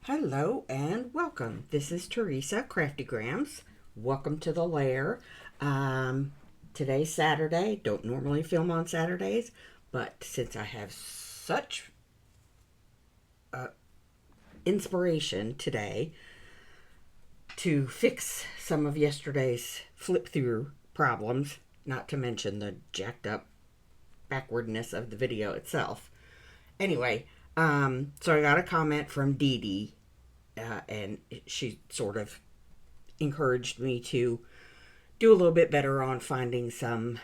Hello and welcome. This is Teresa Craftygrams. Welcome to the lair. Today's Saturday. Don't normally film on Saturdays, but since I have such inspiration today to fix some of yesterday's flip through problems, not to mention the jacked up backwardness of the video itself. Anyway, so I got a comment from Dee Dee, and she sort of encouraged me to do a little bit better on finding some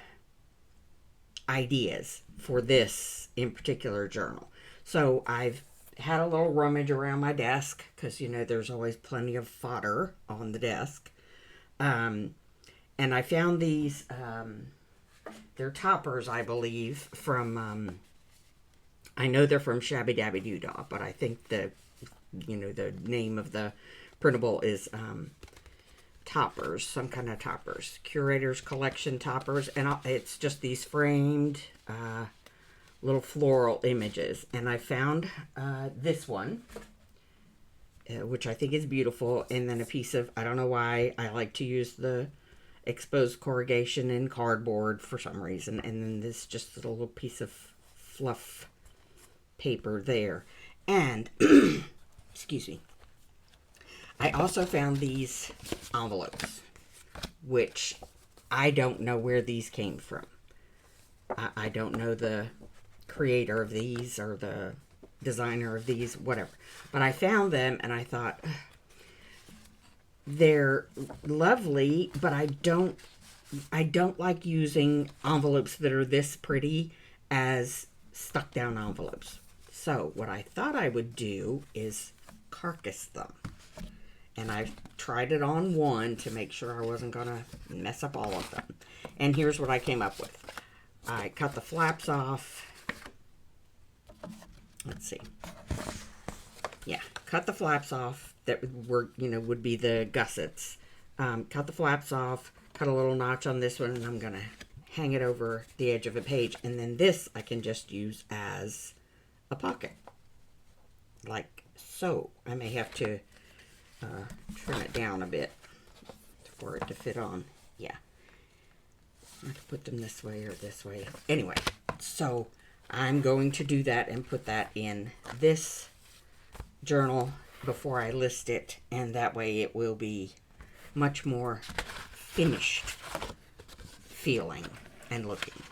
ideas for this in particular journal. So I've had a little rummage around my desk because, there's always plenty of fodder on the desk. And I found these, they're toppers, I believe, from, I know they're from Shabby Dabby Doodah, but I think the name of the printable is toppers, some kind of toppers, Curator's Collection toppers, and it's just these framed little floral images. And I found this one, which I think is beautiful, and then a piece of, I don't know why I like to use the exposed corrugation in cardboard for some reason, and then this just a little piece of fluff paper there. And excuse me, I also found these envelopes, which I don't know where these came from. I don't know the creator of these or the designer of these, whatever. But I found them and I thought, they're lovely, but I don't like using envelopes that are this pretty as stuck down envelopes. So what I thought I would do is carcass them. And I've tried it on one to make sure I wasn't going to mess up all of them. And here's what I came up with. I cut the flaps off. Let's see. Yeah, cut the flaps off that were, would be the gussets. Cut the flaps off, cut a little notch on this one, and I'm going to hang it over the edge of a page. And then this I can just use as a pocket. Like so. I may have to trim it down a bit for it to fit on. Yeah. I have to put them this way or this way. Anyway, so I'm going to do that and put that in this journal before I list it, and that way it will be much more finished feeling and looking.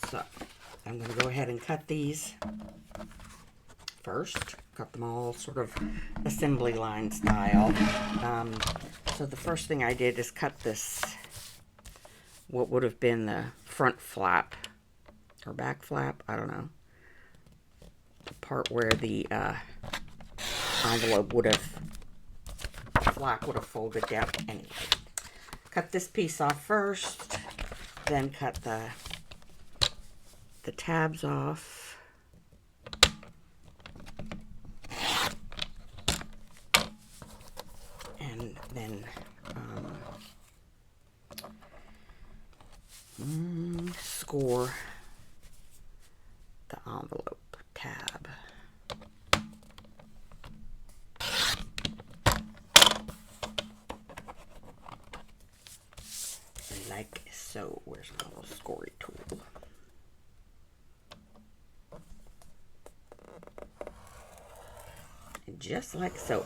So I'm going to go ahead and cut these first. Cut them all sort of assembly line style. So the first thing I did is cut this, what would have been the front flap or back flap, I don't know, the part where the envelope flap would have folded down. Anyway, cut this piece off first, then cut the tabs off. And then score the envelope tab. Like so. Where's my little scory tool? And just like so.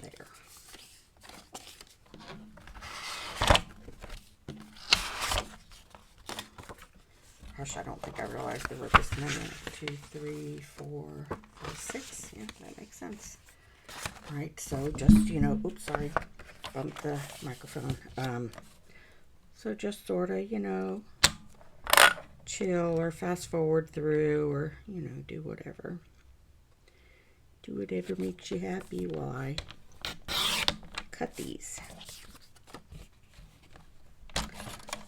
There. Gosh, I don't think I realized there were this many. 2, 3, 4, 5, 6. Yeah, that makes sense. Right, so just, oops, sorry, bumped the microphone. So just sort of, chill or fast forward through or, do whatever. Do whatever makes you happy while I cut these.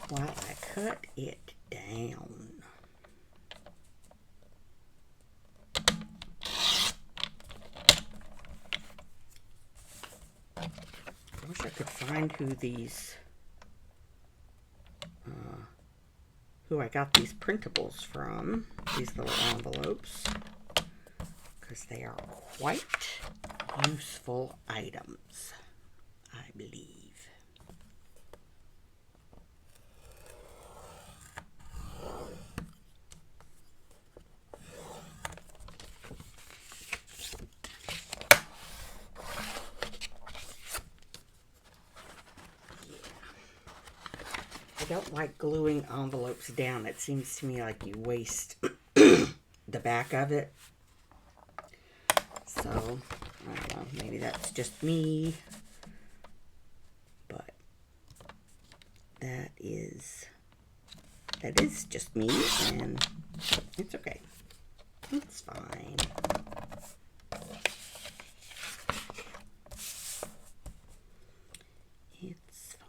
While I cut it down. I wish I could find who who I got these printables from, these little envelopes, because they are quite useful items, I believe. I don't like gluing envelopes down. It seems to me like you waste the back of it. So, I don't know, maybe that's just me. But that is just me, and it's okay. It's fine. It's fine.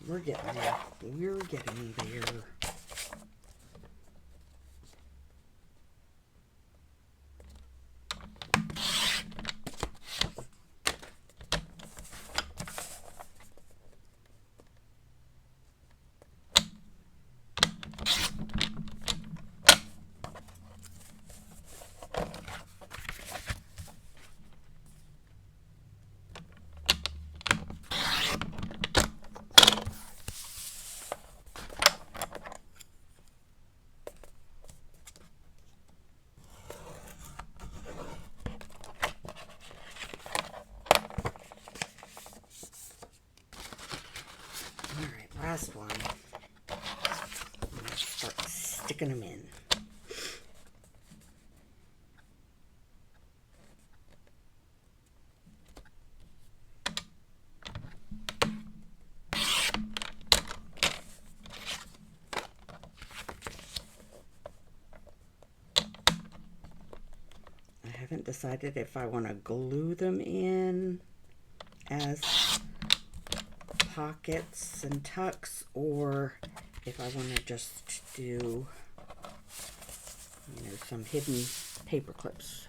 We're getting there. We're getting there. Last one. I'm going to start sticking them in. I haven't decided if I want to glue them in as pockets and tucks, or if I want to just do, you know, some hidden paper clips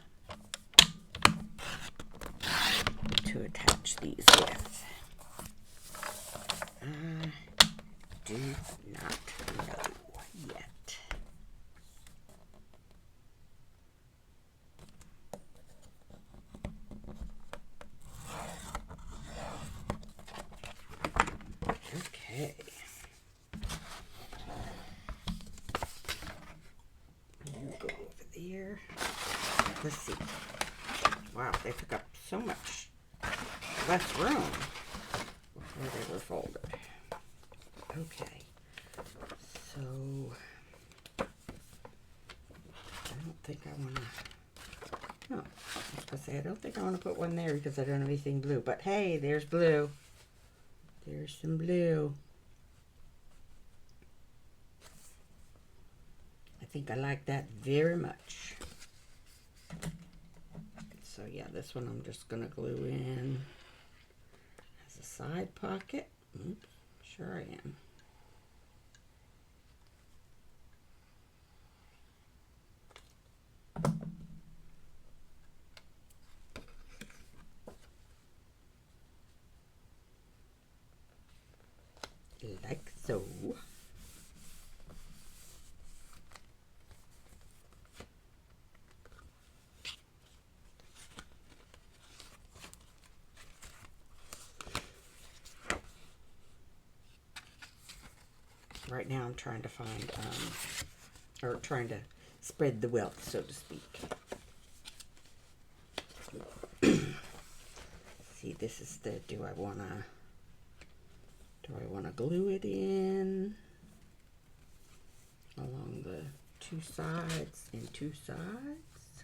to attach these with. I do not know yet. Okay. You go over there. Let's see. Wow, they took up so much less room before they were folded. Okay. So, I don't think I want to... No, I was going to say, I don't think I want to put one there because I don't have anything blue. But hey, there's blue. There's some blue. I think I like that very much. So yeah, this one I'm just going to glue in as a side pocket. Oops, sure I am. Like so. Right now I'm trying to find, or trying to spread the wealth, so to speak. See, this is the, do I want to glue it in along the two sides and two sides?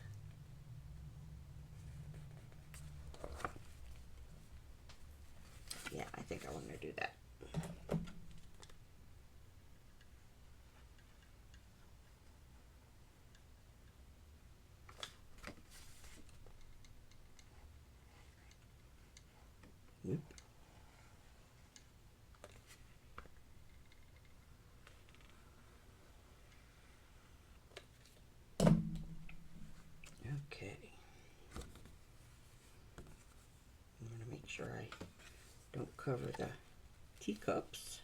Yeah, I think I want to do that. sure I don't cover the teacups.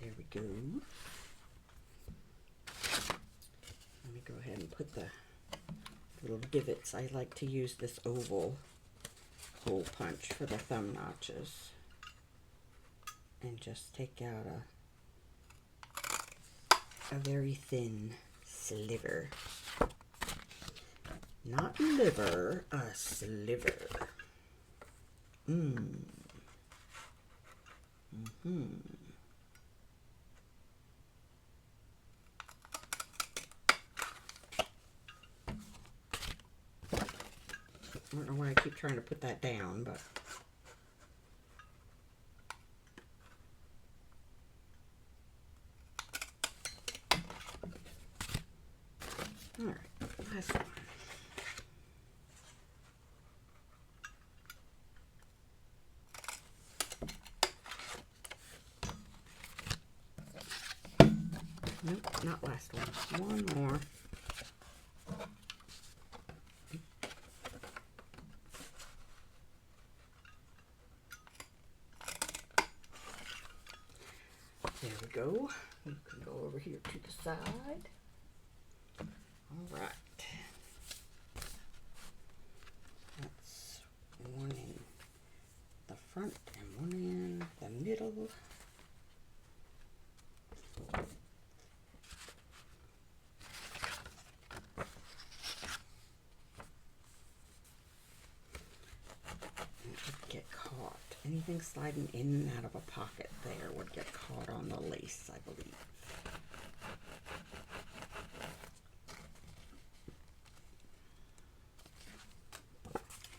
There we go. Let me go ahead and put the little divots. I like to use this oval hole punch for the thumb notches. And just take out a very thin sliver. Not liver, a sliver. Mm-hmm. I don't know why I keep trying to put that down, but all right, last one. Nope, not last one. One more. There we go. You can go over here to the side. All right. That's one in the front and one in the middle. Get caught. Anything sliding in and out of a pocket there would get caught on the lace, I believe.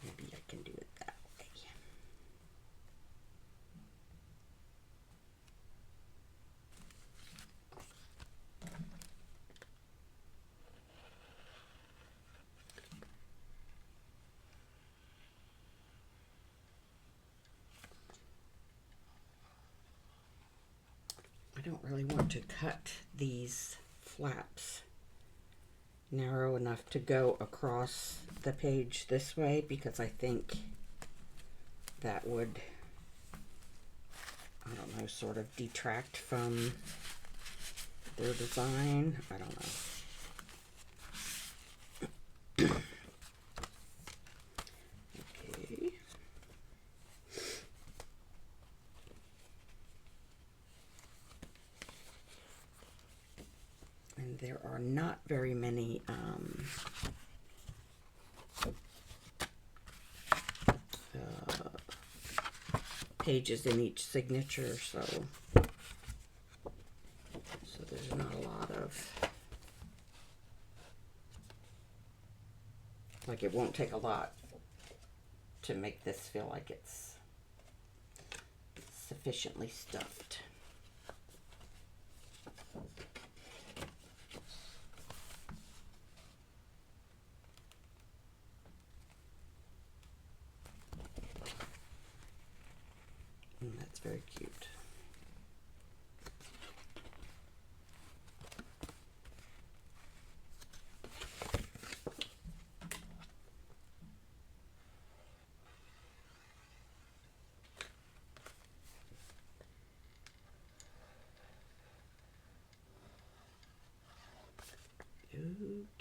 Maybe I can do it that way. I don't really want to cut these flaps narrow enough to go across the page this way because I think that would, I don't know, sort of detract from their design. I don't know. Okay. And there are not very many pages in each signature, so there's not a lot of, like, it won't take a lot to make this feel like it's sufficiently stuffed. And that's very cute.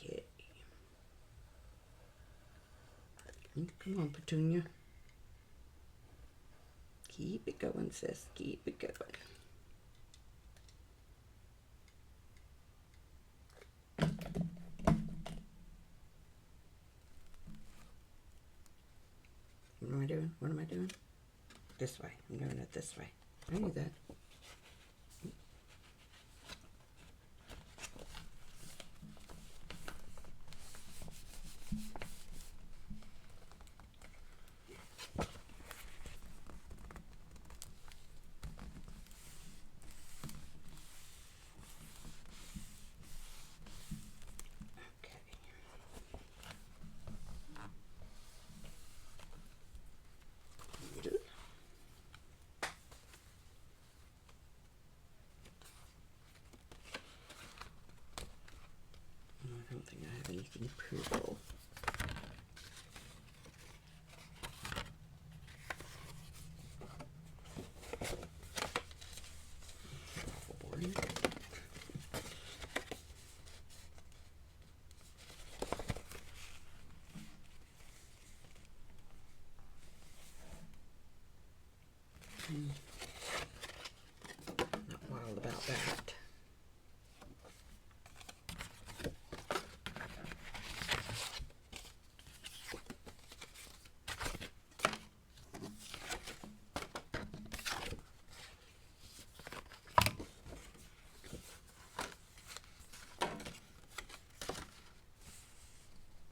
Okay. Come on, Petunia. Keep it going, sis. Keep it going. What am I doing? What am I doing? This way. I'm doing it this way. I knew that. I don't think I have anything purple. Awful boring. Not wild about that.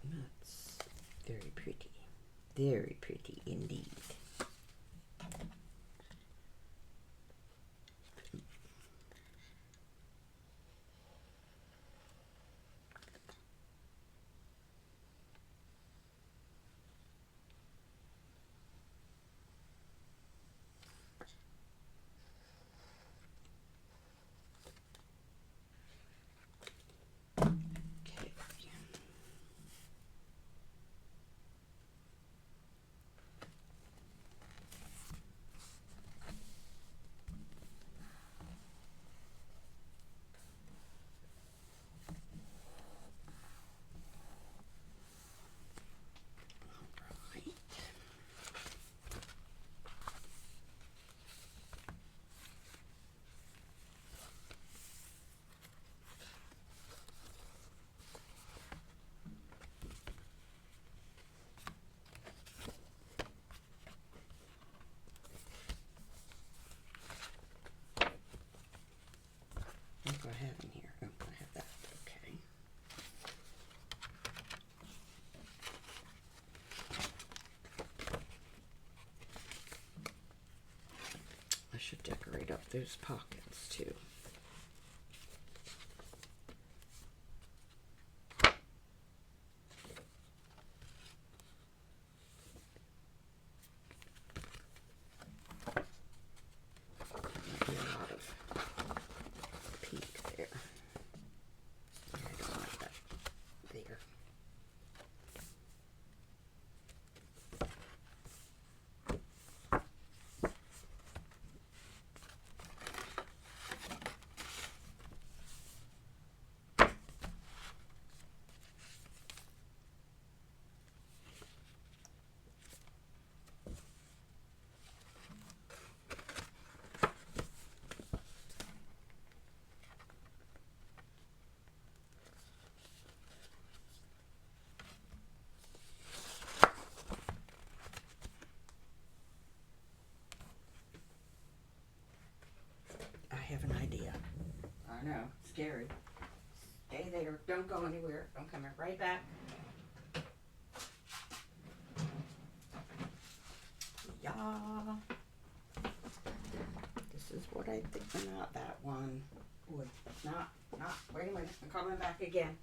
That's very pretty. Very pretty indeed. Okay. Right. What do I have in here? Oh, I have that. Okay. I should decorate up those pockets too. Might be a lot of pink there. I don't like that there. I have an idea. I know, scary. Stay there. Don't go anywhere. I'm coming right back. Yeah. This is what I think. Not that one. Would not. Wait a minute. I'm coming back again.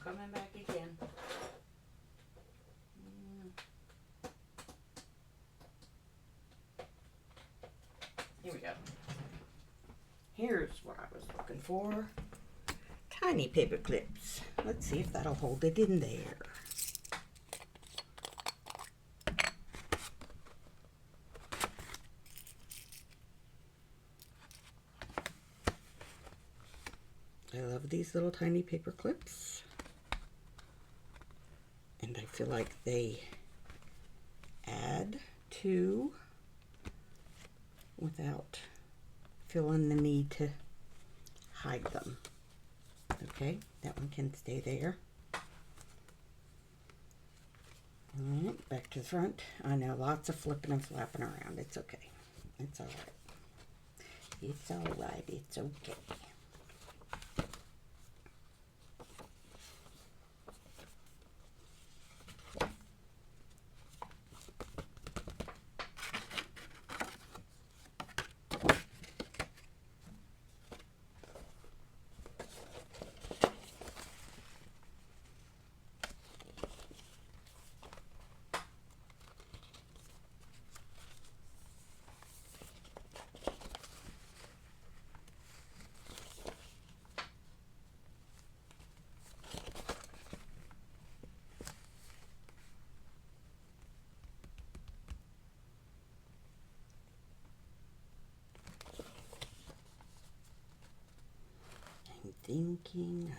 Coming back again. Here we go. Here's what I was looking for. Tiny paper clips. Let's see if that'll hold it in there. I love these little tiny paper clips. And I feel like they add to without feeling the need to hide them. Okay, that one can stay there. All right, back to the front. I know, lots of flipping and flapping around. It's okay. It's all right. It's all right. It's okay. thinking.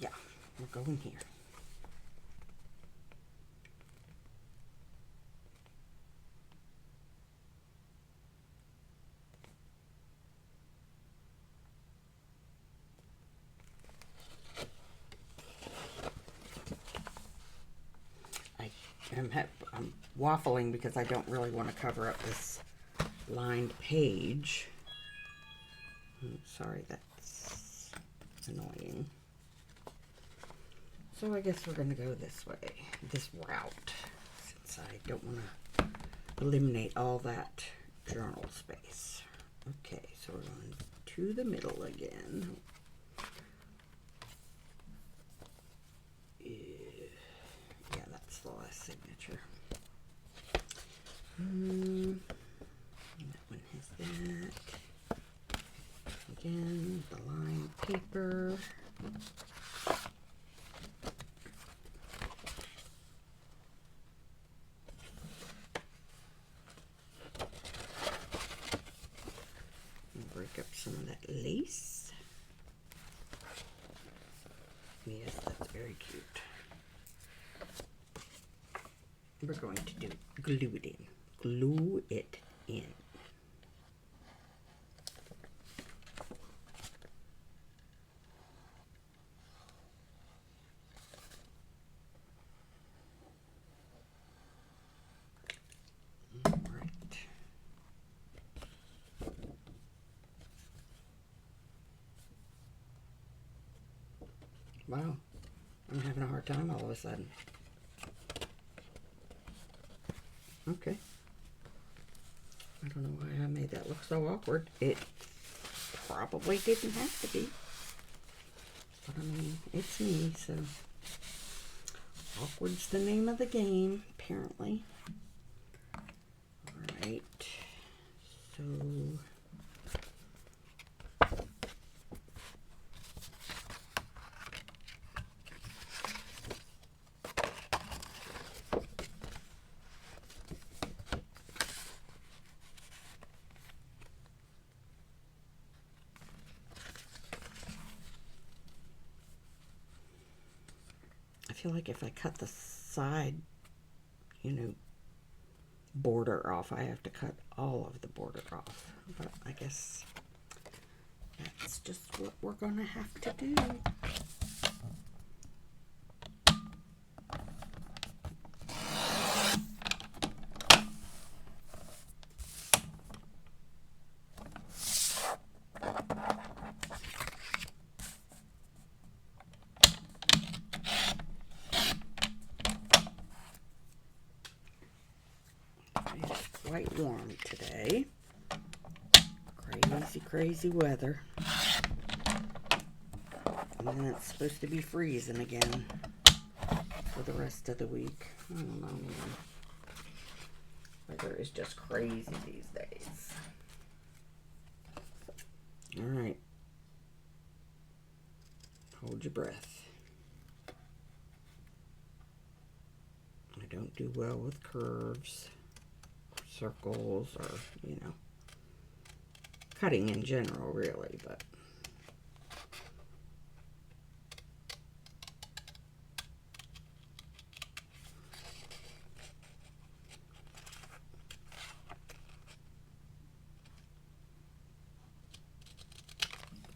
Yeah, we'll go in here. I'm waffling because I don't really want to cover up this lined page. Sorry, that's annoying. So I guess we're going to go this way, this route, since I don't want to eliminate all that journal space. Okay, so we're going to the middle again. Yeah, that's the last signature. That one has that. Again, the lined paper. Break up some of that lace. Yes, that's very cute. We're going to do glue it in. Glue it in. All right. Wow, I'm having a hard time all of a sudden. Okay. I don't know why I made that look so awkward. It probably didn't have to be. But I mean, it's me, so awkward's the name of the game, apparently. Alright. So I feel like if I cut the side, border off, I have to cut all of the border off. But I guess that's just what we're gonna have to do. Quite warm today. Crazy weather. And then it's supposed to be freezing again for the rest of the week. I don't know, man. Weather is just crazy these days. Alright. Hold your breath. I don't do well with curves, circles, or, cutting in general, really, but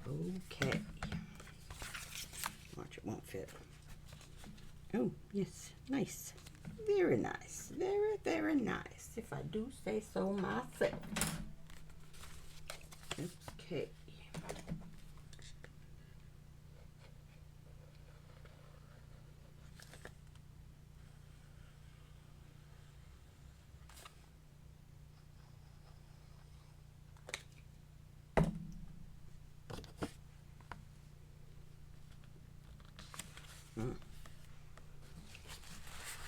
okay. Watch, it won't fit. Oh, yes, nice. Very nice. Very nice, if I do say so myself. Okay.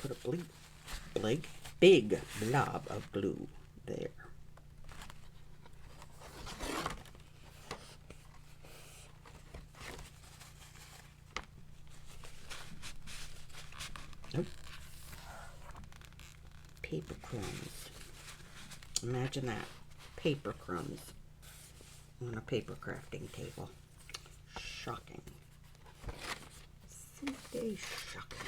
put a big blob of glue there. Nope. Paper crumbs. Imagine that. Paper crumbs on a paper crafting table. Shocking. Simply shocking.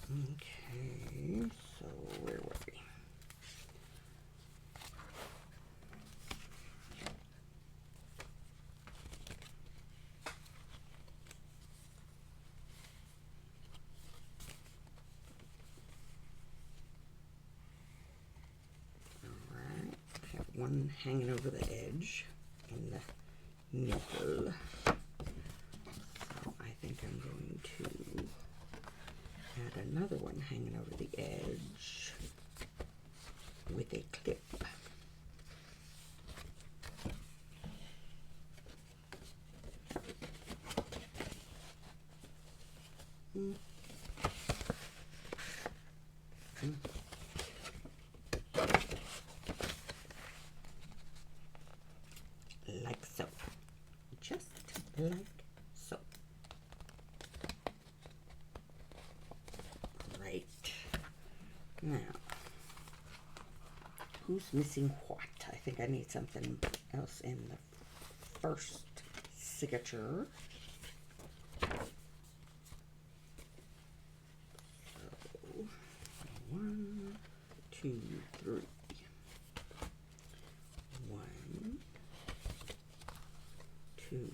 Okay, so where were we? Alright, I have one hanging over the edge in the nipple. So I think I'm going to add another one hanging over the edge with a clip. Like so. Just like so. Right. Now, who's missing what? I think I need something else in the first signature. So, 1, 2, 3. 1, 2.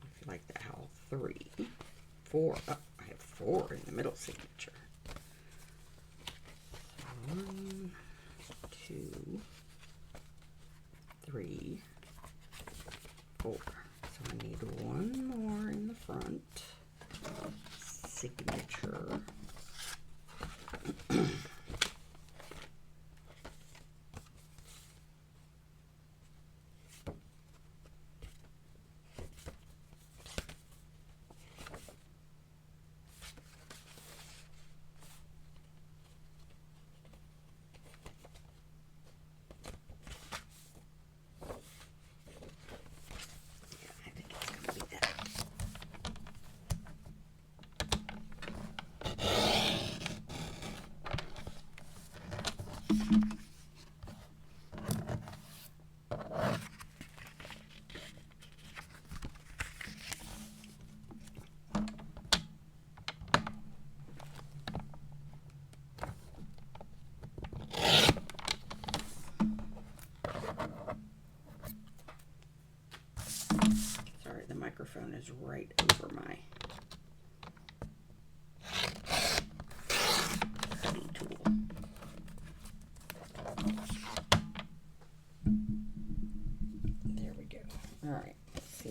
I like the owl. 3, 4. Oh, I have 4 in the middle signature. 1, 2, 3, 4. So I need one more in the front signature. Sorry, the microphone is right over my cutting tool. There we go. All right, let's see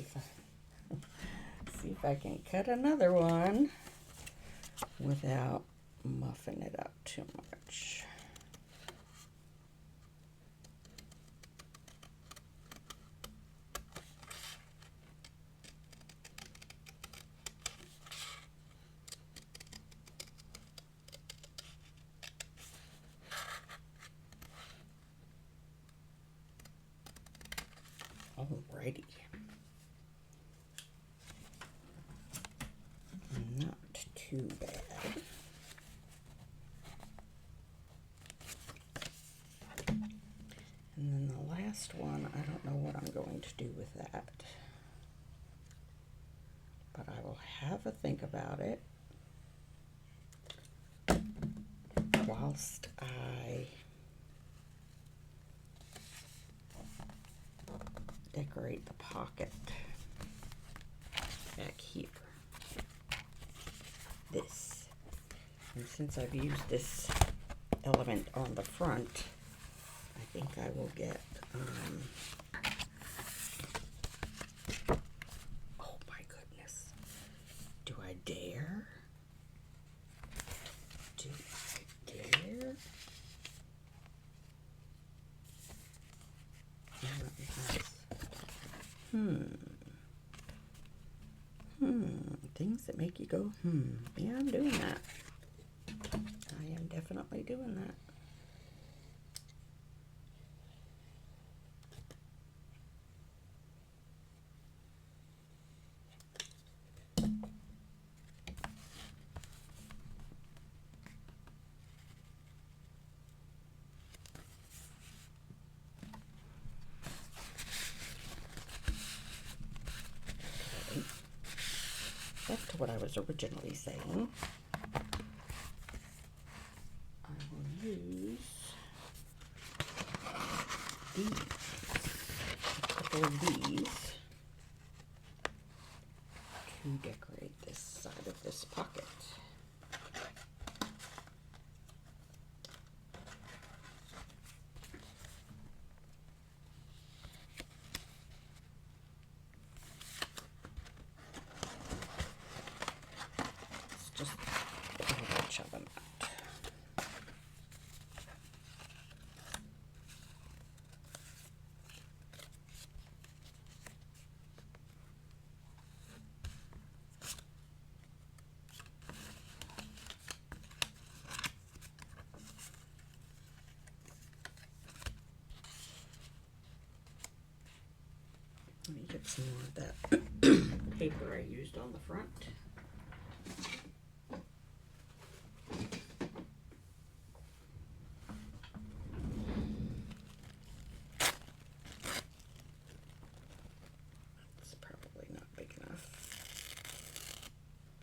if I can cut another one without muffing it up too much. Alrighty. Not too bad. And then the last one, I don't know what I'm going to do with that. But I will have a think about it whilst I decorate the pocket back here. This. And since I've used this element on the front, I think I will get, oh my goodness. Do I dare? Do I dare? things that make you go, yeah, I'm doing that. I am definitely doing that. Back to what I was originally saying. I will use these, a couple of these, to decorate this side of this pocket. Just a bunch of them out. Let me get some more of that paper I used on the front.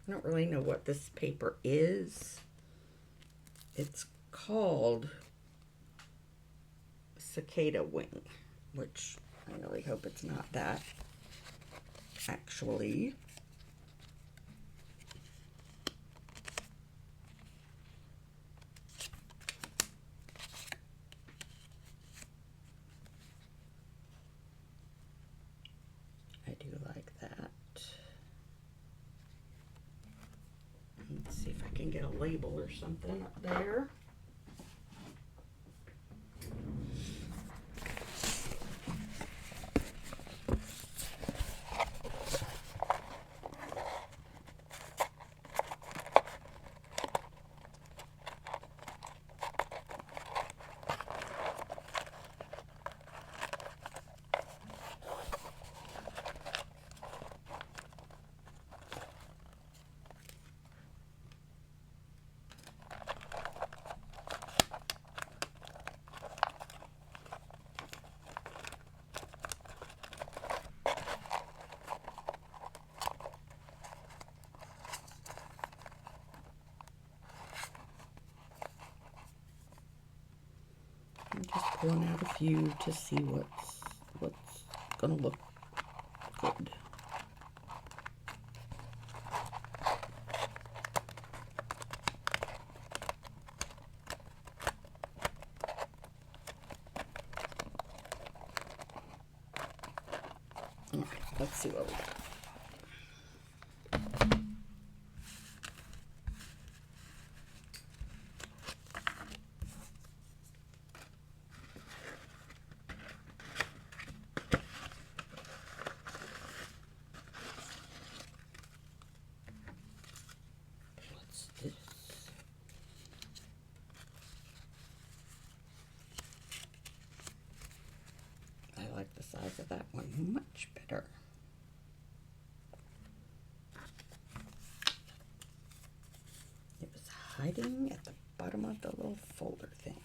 I don't really know what this paper is. It's called Cicada Wing, which I really hope it's not that, actually. I do like that. Let's see if I can get a label or something up there. I'm just pulling out a few to see what's gonna look good. All right, let's see what we got. What's this? I like the size of that one much better. It was hiding at the bottom of the little folder thing.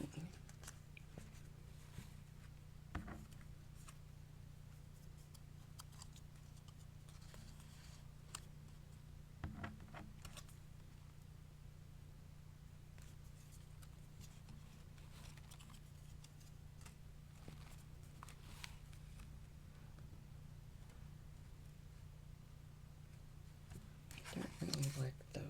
Don't really like those.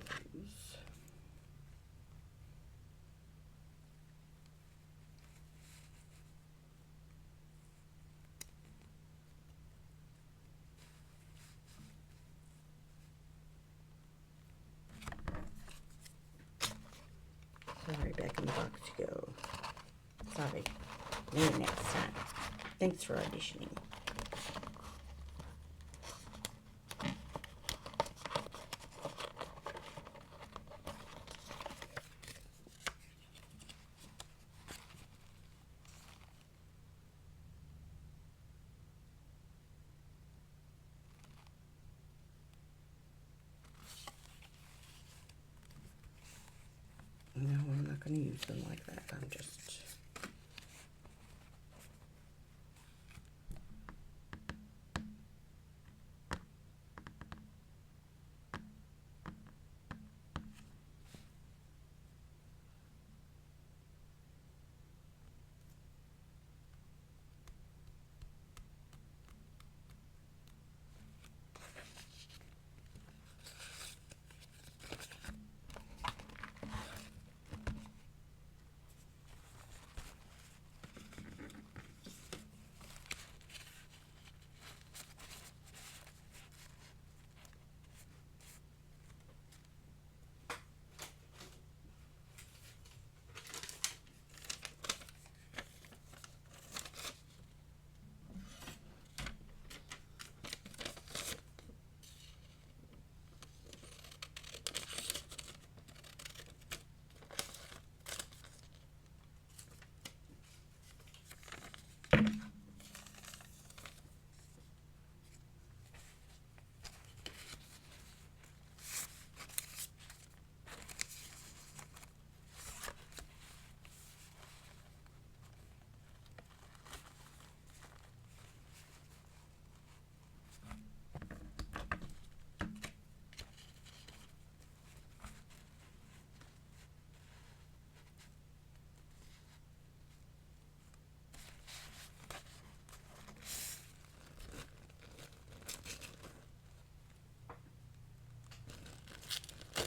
Sorry, back in the box you go. Sorry. Maybe next time. Thanks for auditioning. going to use them like that. I'm just...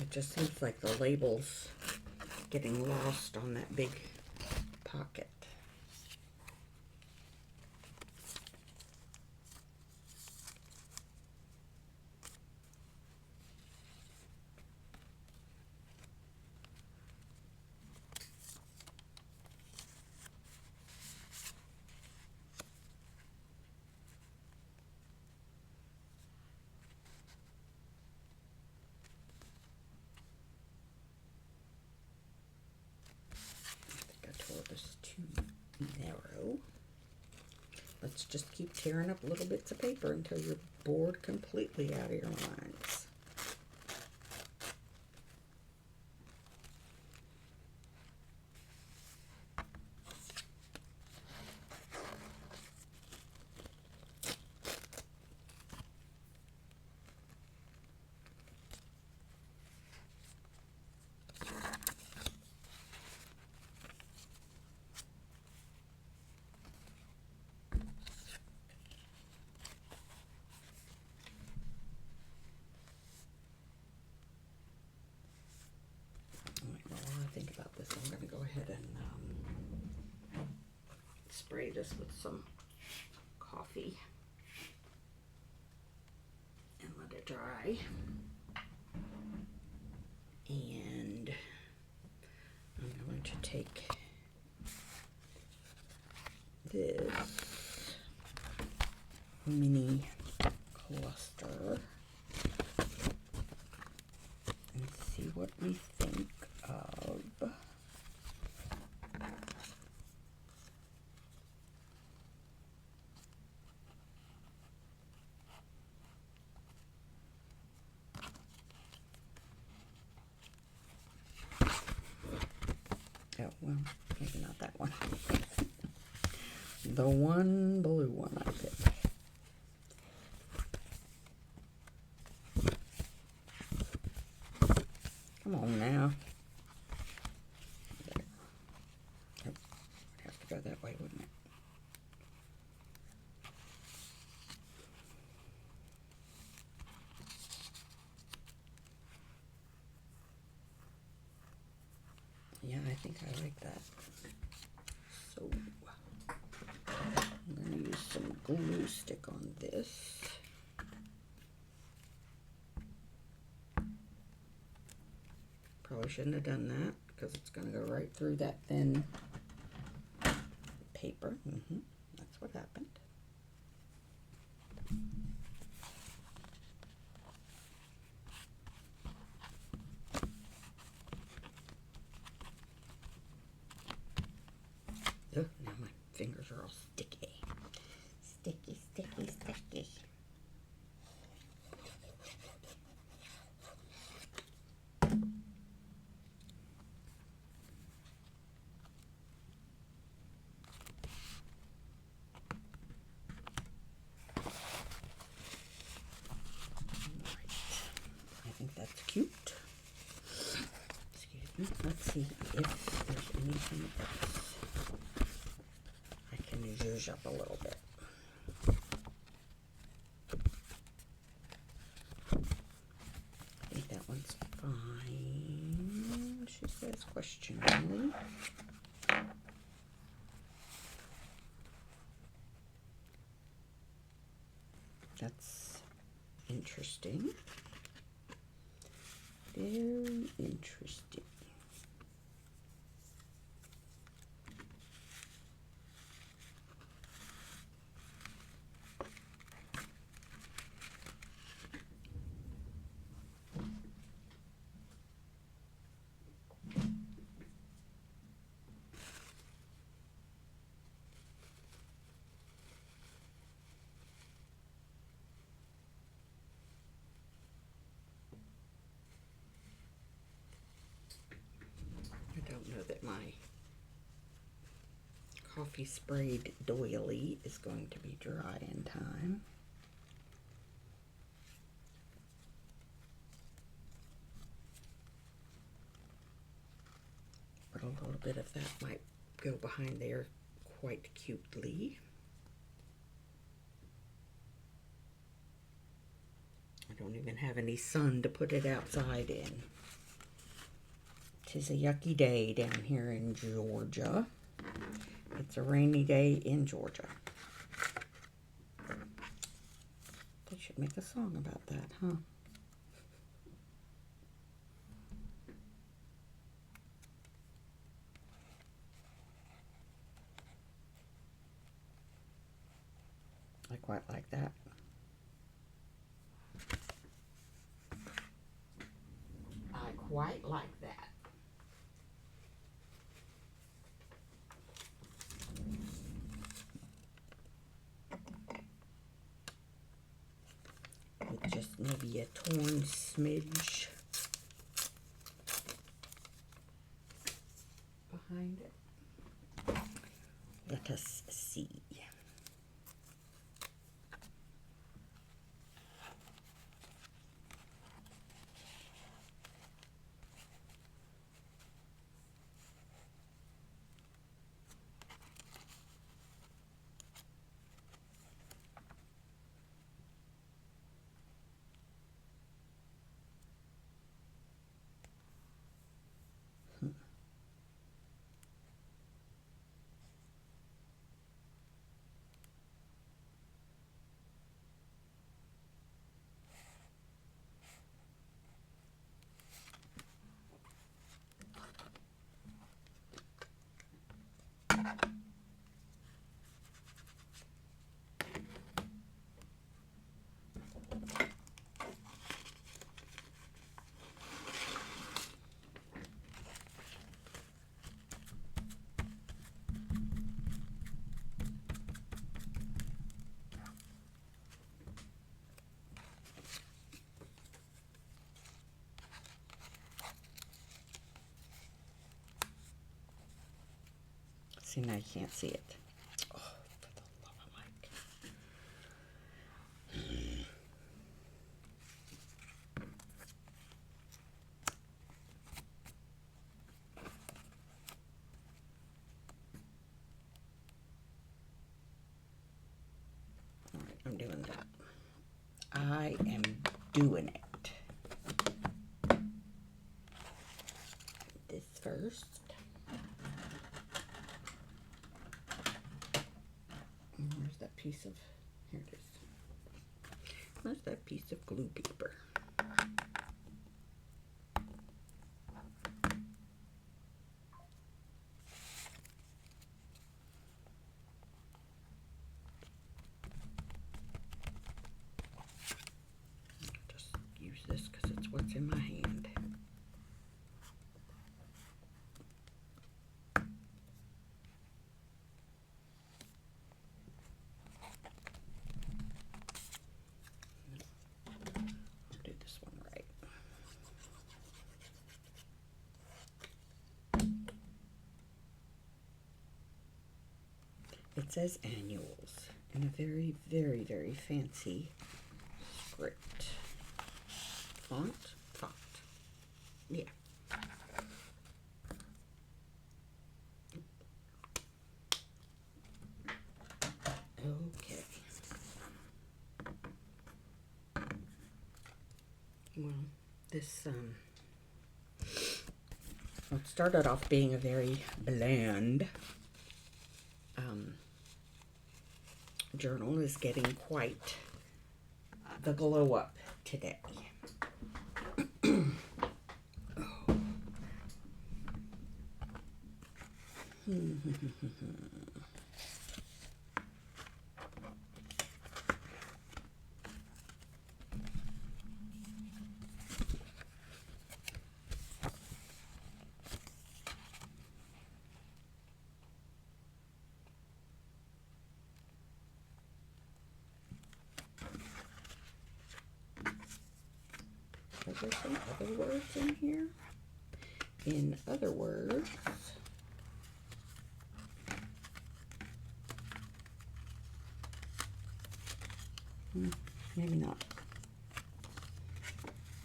It just seems like the label's getting lost on that big pocket. This too narrow. Let's just keep tearing up little bits of paper until you're bored completely out of your minds. I'm going to go ahead and spray this with some coffee and let it dry. And I'm going to take this mini cluster and see what we think of well, maybe not that one. The one blue one I picked. Come on now. There. Oh, it'd have to go that way, wouldn't it? Yeah, I think I like that. So, I'm going to use some glue stick on this. Probably shouldn't have done that because it's going to go right through that thin paper. That's what happened. Oh, now my fingers are all sticky. Sticky, sticky, sticky. think I can zhuzh up a little bit. I think that one's fine, she says questioningly. That's interesting. Very interesting. I don't know that my coffee sprayed doily is going to be dry in time. But a little bit of that might go behind there quite cutely. I don't even have any sun to put it outside in. 'Tis a yucky day down here in Georgia. It's a rainy day in Georgia. They should make a song about that, huh? I quite like that. I quite like that. With just maybe a torn smidge behind it. Let us see. See, now you can't see it. Oh, for the love of Mike. All right, I'm doing that. I am doing it. This first. Where's that piece of, here it is. Where's that piece of glue paper? Just use this because it's what's in my hand. I'll do this one right. It says annuals in a very, very, very fancy script. Font? Yeah. Well, this what started off being a very bland journal is getting quite the glow up today. Are there some other words in here? In other words, maybe not.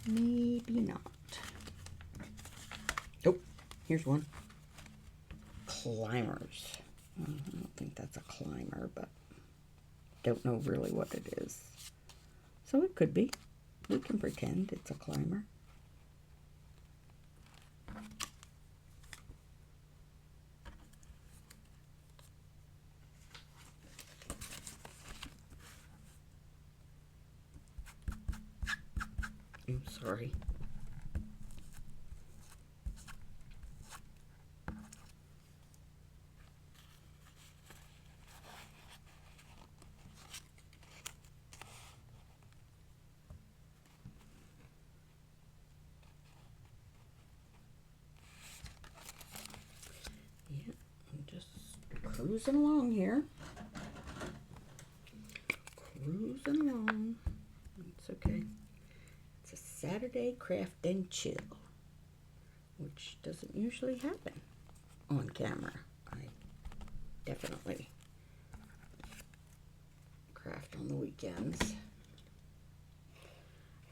Maybe not. Oh, here's one. Climbers. I don't think that's a climber, but don't know really what it is. So it could be. We can pretend it's a climber. I'm sorry. Yeah, I'm just cruising along here. Cruising along. It's okay. It's a Saturday craft and chill, which doesn't usually happen on camera. I definitely craft on the weekends.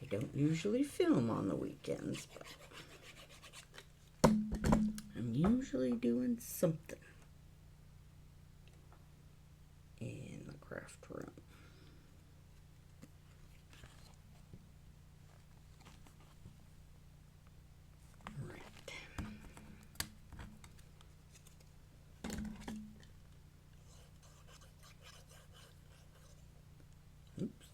I don't usually film on the weekends, but I'm usually doing something in the craft room. Right. Oops.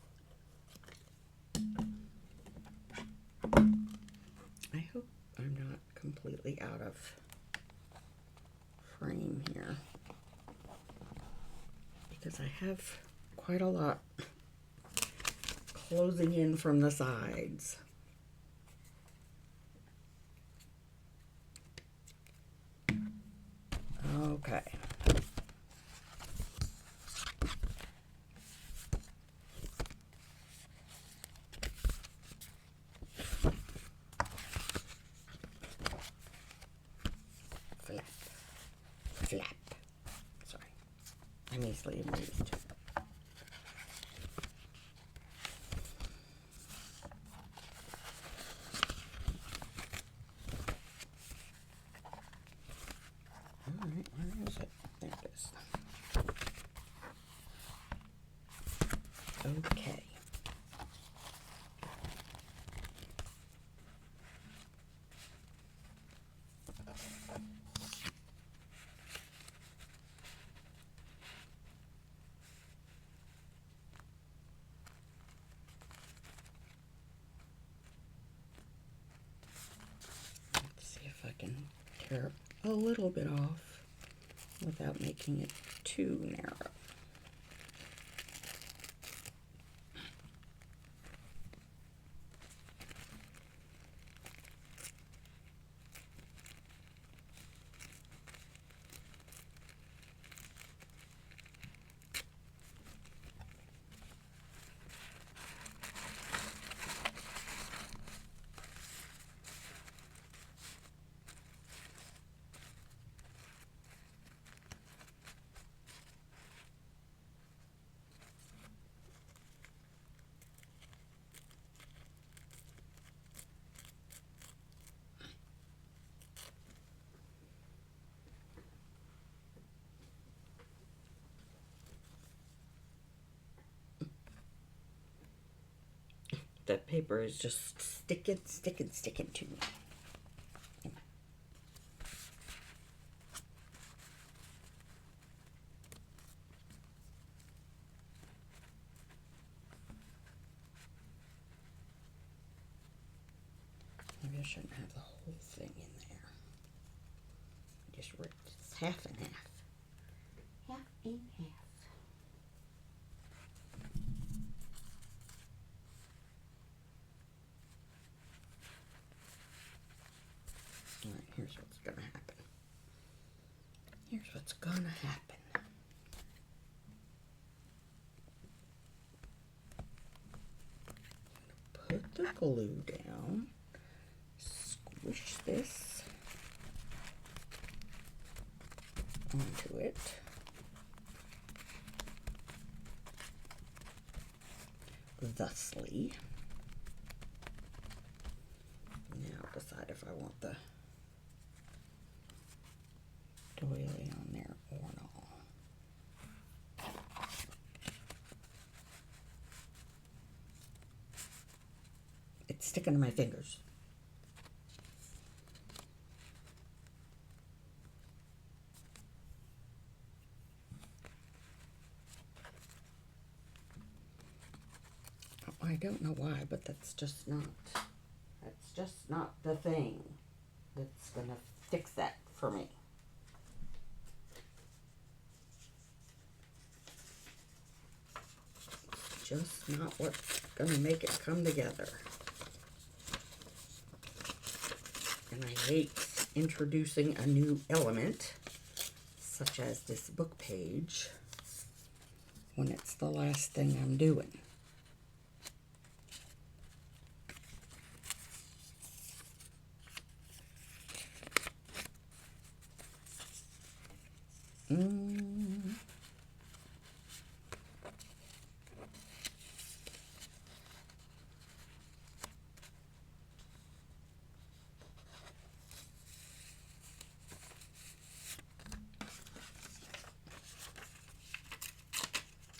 I hope I'm not completely out of frame here, because I have quite a lot closing in from the sides. Okay. Flap. Flap. Sorry. I'm easily amused. Alright, where is it? There it is. Okay. Let's see if I can tear a little bit off without making it too narrow. The paper is just sticking to me. Maybe I shouldn't have the whole thing in there. Just ripped it half and half. Half and half. Alright, here's what's gonna happen. Here's what's gonna happen. Put the glue down. Squish this onto it. Thusly. Now decide if I want the doily on there or not. It's sticking to my fingers. I don't know why, but that's just not the thing that's gonna fix that for me. It's just not what's gonna make it come together. And I hate introducing a new element, such as this book page, when it's the last thing I'm doing.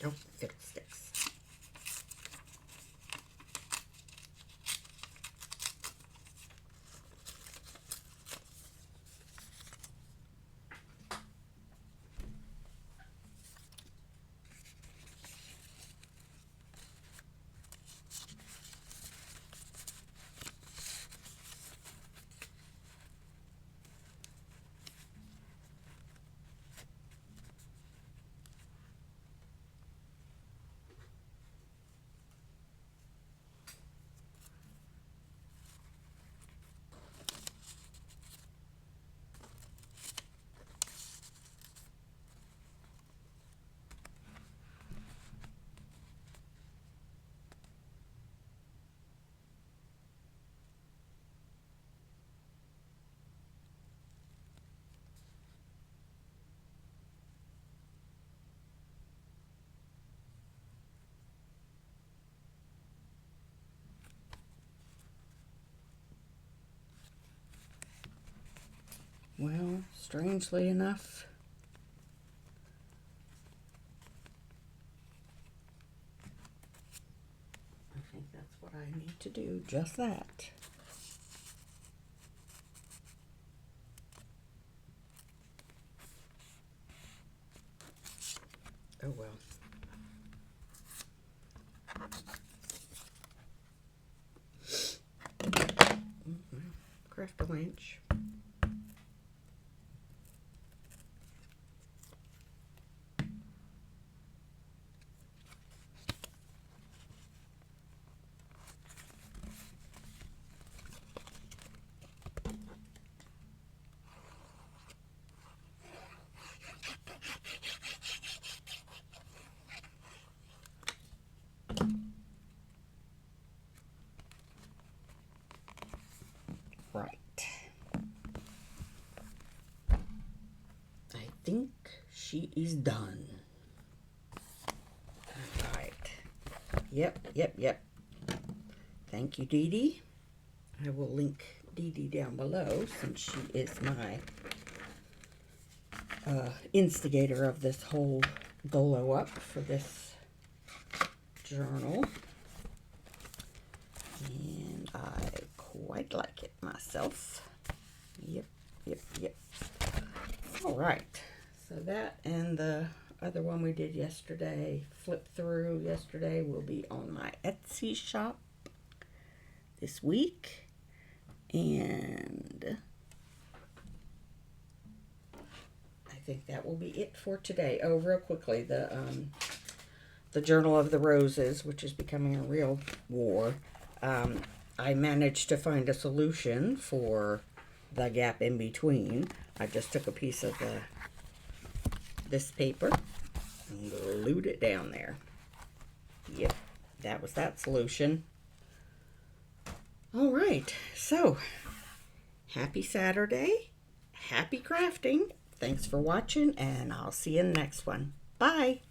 Oh, it sticks. Well, strangely enough, I think that's what I need to do, just that. Oh well. Craft a winch. Right. I think she is done. All right. Yep. Thank you, Dee Dee. I will link Dee Dee down below since she is my instigator of this whole Dolo up for this journal. And I quite like it myself. Yep, yep, yep. All right. So that and the other one we did yesterday, flip through yesterday, will be on my Etsy shop this week. And I think that will be it for today. Oh, real quickly, the Journal of the Roses, which is becoming a real war. I managed to find a solution for the gap in between. I just took a piece of this paper and glued it down there. Yep, that was that solution. All right, so happy Saturday, happy crafting. Thanks for watching, and I'll see you in the next one. Bye.